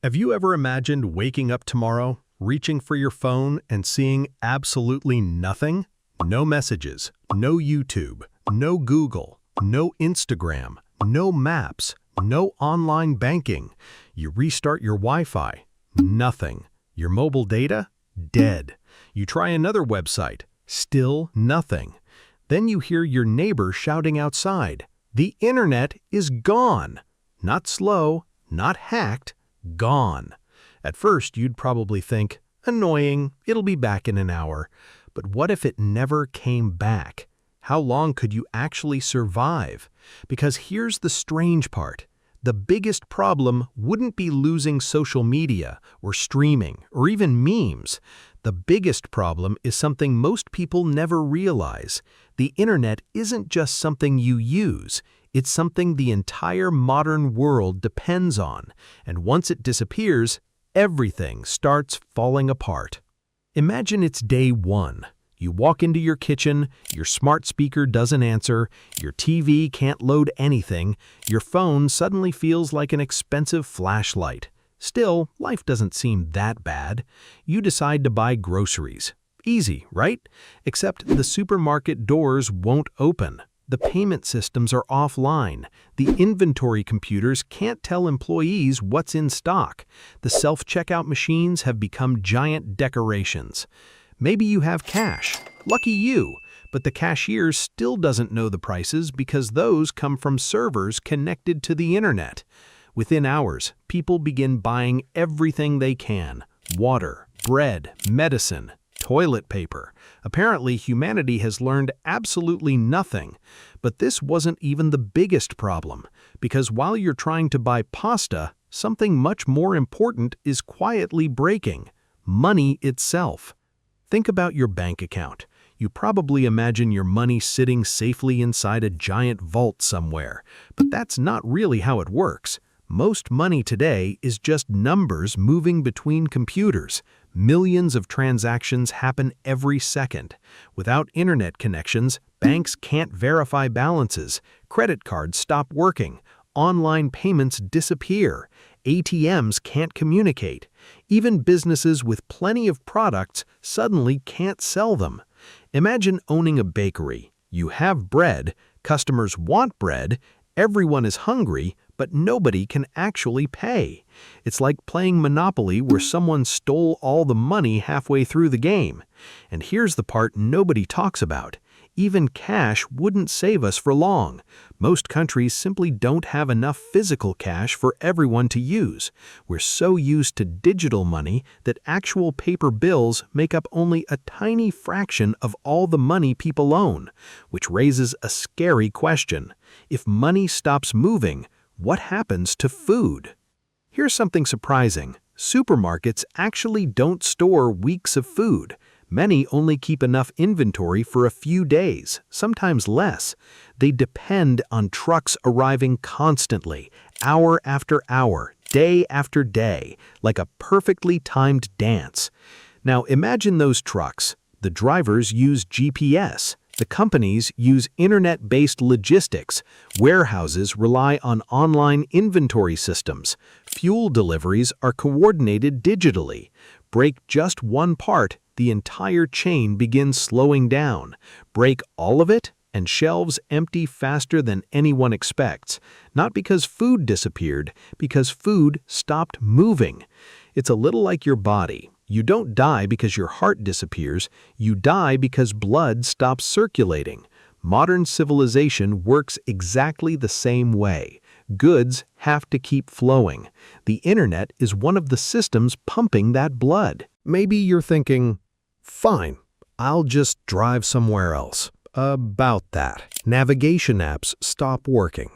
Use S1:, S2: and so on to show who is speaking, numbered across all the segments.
S1: Have you ever imagined waking up tomorrow, reaching for your phone, and seeing absolutely nothing? No messages, no YouTube, no Google, no Instagram, no maps, no online banking. You restart your Wi-Fi, nothing. Your mobile data? Dead. You try another website, still nothing. Then you hear your neighbor shouting outside. The internet is gone. Not slow, not hacked, gone. At first, you'd probably think, annoying, it'll be back in an hour. But what if it never came back? How long could you actually survive? Because here's the strange part. The biggest problem wouldn't be losing social media or streaming or even memes. The biggest problem is something most people never realize. The internet isn't just something you use. It's something the entire modern world depends on, and once it disappears, everything starts falling apart. Imagine it's day one. You walk into your kitchen, your smart speaker doesn't answer, your TV can't load anything, your phone suddenly feels like an expensive flashlight. Still, life doesn't seem that bad. You decide to buy groceries. Easy, right? Except the supermarket doors won't open. The payment systems are offline. The inventory computers can't tell employees what's in stock. The self-checkout machines have become giant decorations. Maybe you have cash. Lucky you. But the cashier still doesn't know the prices because those come from servers connected to the internet. Within hours, people begin buying everything they can. Water, bread, medicine, toilet paper. Apparently, humanity has learned absolutely nothing. But this wasn't even the biggest problem, because while you're trying to buy pasta, something much more important is quietly breaking: money itself. Think about your bank account. You probably imagine your money sitting safely inside a giant vault somewhere, but that's not really how it works. Most money today is just numbers moving between computers. Millions of transactions happen every second. Without internet connections, banks can't verify balances, credit cards stop working, online payments disappear, ATMs can't communicate. Even businesses with plenty of products suddenly can't sell them. Imagine owning a bakery. You have bread, customers want bread, everyone is hungry, but nobody can actually pay. It's like playing Monopoly where someone stole all the money halfway through the game. And here's the part nobody talks about. Even cash wouldn't save us for long. Most countries simply don't have enough physical cash for everyone to use. We're so used to digital money that actual paper bills make up only a tiny fraction of all the money people own, which raises a scary question. If money stops moving, what happens to food? Here's something surprising. Supermarkets actually don't store weeks of food. Many only keep enough inventory for a few days, sometimes less. They depend on trucks arriving constantly, hour after hour, day after day, like a perfectly timed dance. Now imagine those trucks. The drivers use GPS. The companies use internet-based logistics. Warehouses rely on online inventory systems. Fuel deliveries are coordinated digitally. Break just one part, the entire chain begins slowing down. Break all of it, and shelves empty faster than anyone expects. Not because food disappeared, because food stopped moving. It's a little like your body. You don't die because your heart disappears. You die because blood stops circulating. Modern civilization works exactly the same way. Goods have to keep flowing. The internet is one of the systems pumping that blood. Maybe you're thinking, fine, I'll just drive somewhere else. About that. Navigation apps stop working.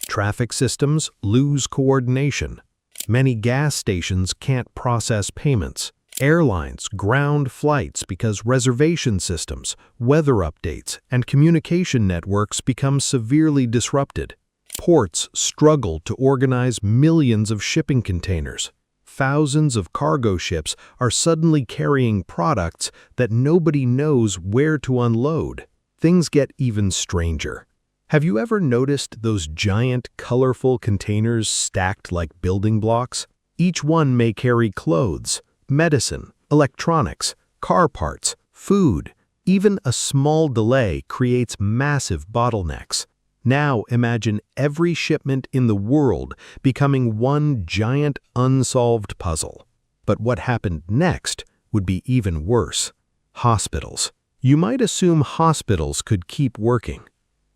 S1: Traffic systems lose coordination. Many gas stations can't process payments. Airlines ground flights because reservation systems, weather updates, and communication networks become severely disrupted. Ports struggle to organize millions of shipping containers. Thousands of cargo ships are suddenly carrying products that nobody knows where to unload. Things get even stranger. Have you ever noticed those giant, colorful containers stacked like building blocks? Each one may carry clothes, medicine, electronics, car parts, food. Even a small delay creates massive bottlenecks. Now imagine every shipment in the world becoming one giant unsolved puzzle. But what happened next would be even worse. Hospitals. You might assume hospitals could keep working.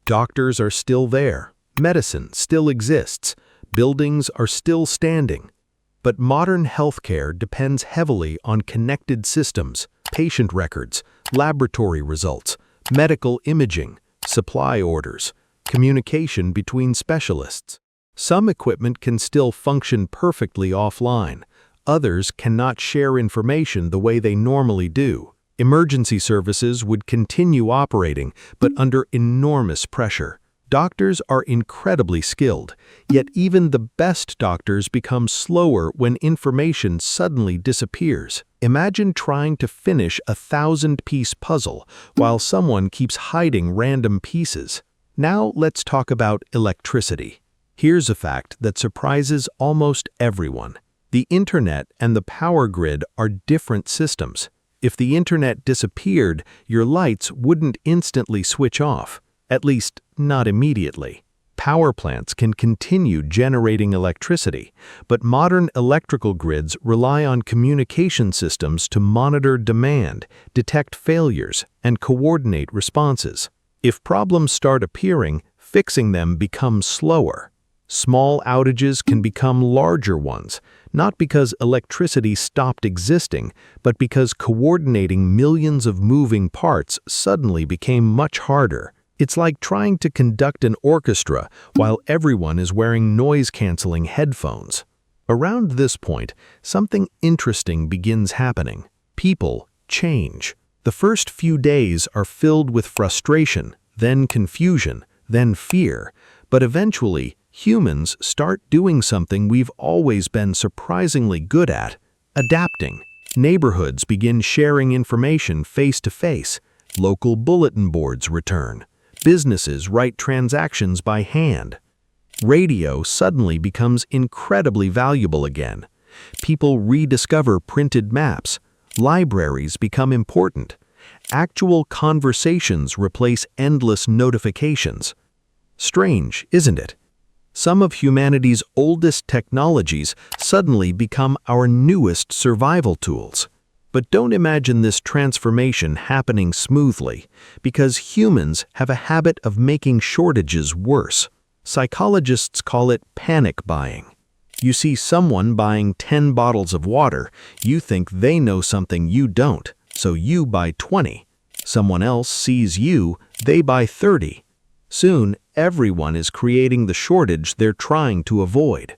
S1: Doctors are still there. Medicine still exists. Buildings are still standing. But modern healthcare depends heavily on connected systems, patient records, laboratory results, medical imaging, supply orders, communication between specialists. Some equipment can still function perfectly offline. Others cannot share information the way they normally do. Emergency services would continue operating, but under enormous pressure. Doctors are incredibly skilled, yet even the best doctors become slower when information suddenly disappears. Imagine trying to finish a 1,000-piece puzzle while someone keeps hiding random pieces. Now let's talk about electricity. Here's a fact that surprises almost everyone. The internet and the power grid are different systems. If the internet disappeared, your lights wouldn't instantly switch off. At least, not immediately. Power plants can continue generating electricity, but modern electrical grids rely on communication systems to monitor demand, detect failures, and coordinate responses. If problems start appearing, fixing them becomes slower. Small outages can become larger ones, not because electricity stopped existing, but because coordinating millions of moving parts suddenly became much harder. It's like trying to conduct an orchestra while everyone is wearing noise-canceling headphones. Around this point, something interesting begins happening. People change. The first few days are filled with frustration, then confusion, then fear, but eventually, humans start doing something we've always been surprisingly good at: adapting. Neighborhoods begin sharing information face-to-face. Local bulletin boards return. Businesses write transactions by hand. Radio suddenly becomes incredibly valuable again. People rediscover printed maps. Libraries become important. Actual conversations replace endless notifications. Strange, isn't it? Some of humanity's oldest technologies suddenly become our newest survival tools. But don't imagine this transformation happening smoothly, because humans have a habit of making shortages worse. Psychologists call it panic buying. You see someone buying 10 bottles of water, you think they know something you don't, so you buy 20. Someone else sees you, they buy 30. Soon, everyone is creating the shortage they're trying to avoid.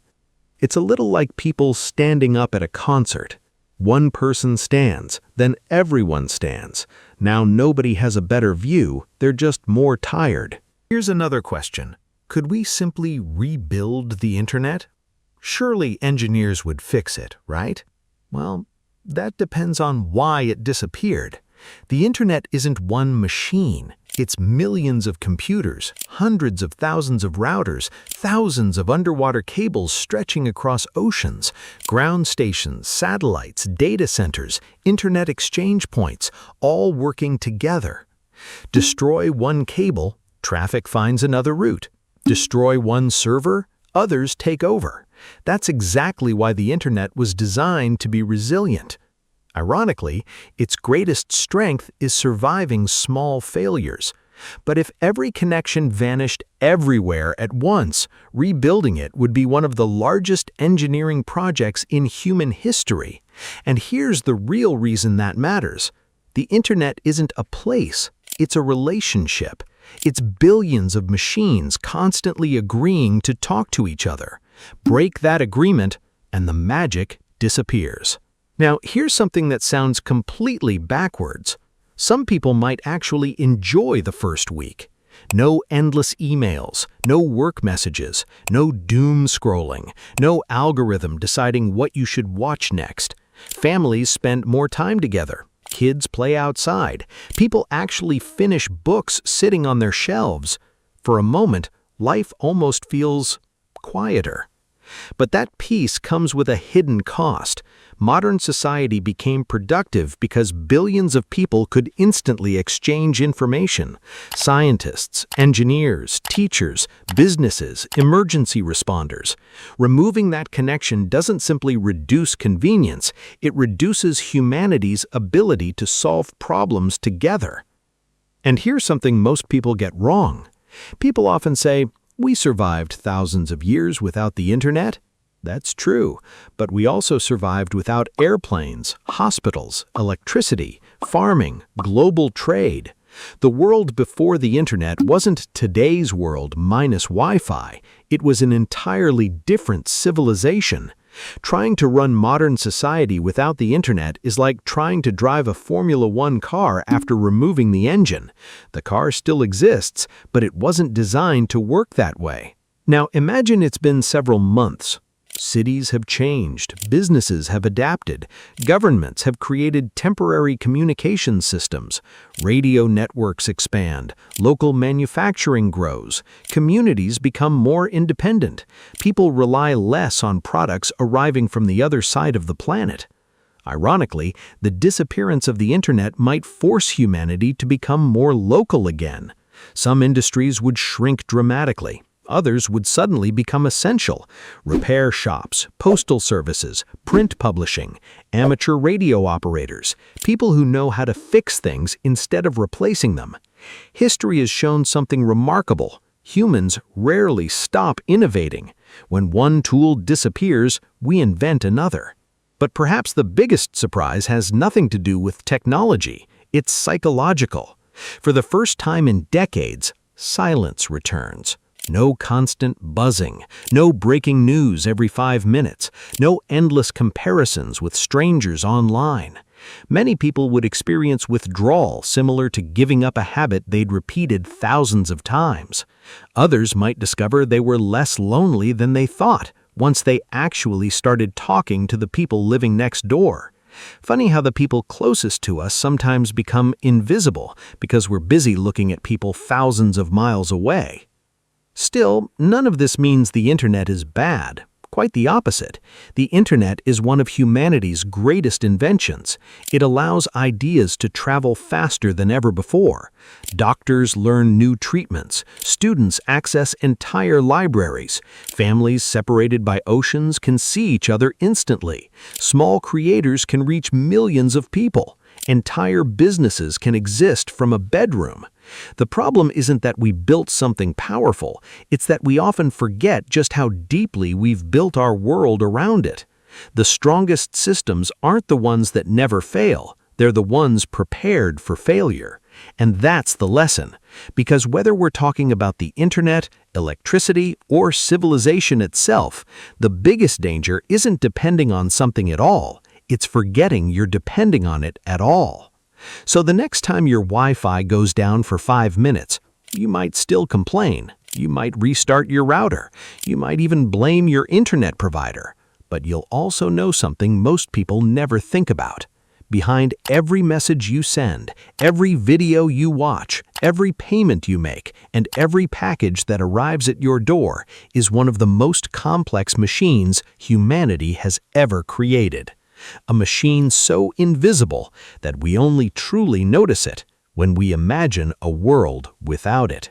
S1: It's a little like people standing up at a concert. One person stands, then everyone stands. Now nobody has a better view, they're just more tired. Here's another question. Could we simply rebuild the internet? Surely engineers would fix it, right? Well, that depends on why it disappeared. The internet isn't one machine. It's millions of computers, hundreds of thousands of routers, thousands of underwater cables stretching across oceans, ground stations, satellites, data centers, internet exchange points, all working together. Destroy one cable, traffic finds another route. Destroy one server, others take over. That's exactly why the internet was designed to be resilient. Ironically, its greatest strength is surviving small failures. But if every connection vanished everywhere at once, rebuilding it would be one of the largest engineering projects in human history. And here's the real reason that matters. The internet isn't a place, it's a relationship. It's billions of machines constantly agreeing to talk to each other. Break that agreement, and the magic disappears. Now, here's something that sounds completely backwards. Some people might actually enjoy the first week. No endless emails, no work messages, no doom scrolling, no algorithm deciding what you should watch next. Families spend more time together. Kids play outside. People actually finish books sitting on their shelves. For a moment, life almost feels quieter. But that peace comes with a hidden cost. Modern society became productive because billions of people could instantly exchange information. Scientists, engineers, teachers, businesses, emergency responders. Removing that connection doesn't simply reduce convenience, it reduces humanity's ability to solve problems together. And here's something most people get wrong. People often say, "We survived thousands of years without the internet." That's true, but we also survived without airplanes, hospitals, electricity, farming, global trade. The world before the internet wasn't today's world minus Wi-Fi. It was an entirely different civilization. Trying to run modern society without the internet is like trying to drive a Formula One car after removing the engine. The car still exists, but it wasn't designed to work that way. Now imagine it's been several months. Cities have changed, businesses have adapted, governments have created temporary communication systems, radio networks expand, local manufacturing grows, communities become more independent, people rely less on products arriving from the other side of the planet. Ironically, the disappearance of the internet might force humanity to become more local again. Some industries would shrink dramatically. Others would suddenly become essential. Repair shops, postal services, print publishing, amateur radio operators, people who know how to fix things instead of replacing them. History has shown something remarkable. Humans rarely stop innovating. When one tool disappears, we invent another. But perhaps the biggest surprise has nothing to do with technology. It's psychological. For the first time in decades, silence returns. No constant buzzing, no breaking news every 5 minutes, no endless comparisons with strangers online. Many people would experience withdrawal similar to giving up a habit they'd repeated thousands of times. Others might discover they were less lonely than they thought once they actually started talking to the people living next door. Funny how the people closest to us sometimes become invisible because we're busy looking at people thousands of miles away. Still, none of this means the internet is bad. Quite the opposite. The internet is one of humanity's greatest inventions. It allows ideas to travel faster than ever before. Doctors learn new treatments. Students access entire libraries. Families separated by oceans can see each other instantly. Small creators can reach millions of people. Entire businesses can exist from a bedroom. The problem isn't that we built something powerful, it's that we often forget just how deeply we've built our world around it. The strongest systems aren't the ones that never fail, they're the ones prepared for failure. And that's the lesson, because whether we're talking about the internet, electricity, or civilization itself, the biggest danger isn't depending on something at all, it's forgetting you're depending on it at all. So the next time your Wi-Fi goes down for 5 minutes, you might still complain. You might restart your router. You might even blame your internet provider. But you'll also know something most people never think about. Behind every message you send, every video you watch, every payment you make, and every package that arrives at your door is one of the most complex machines humanity has ever created. A machine so invisible that we only truly notice it when we imagine a world without it.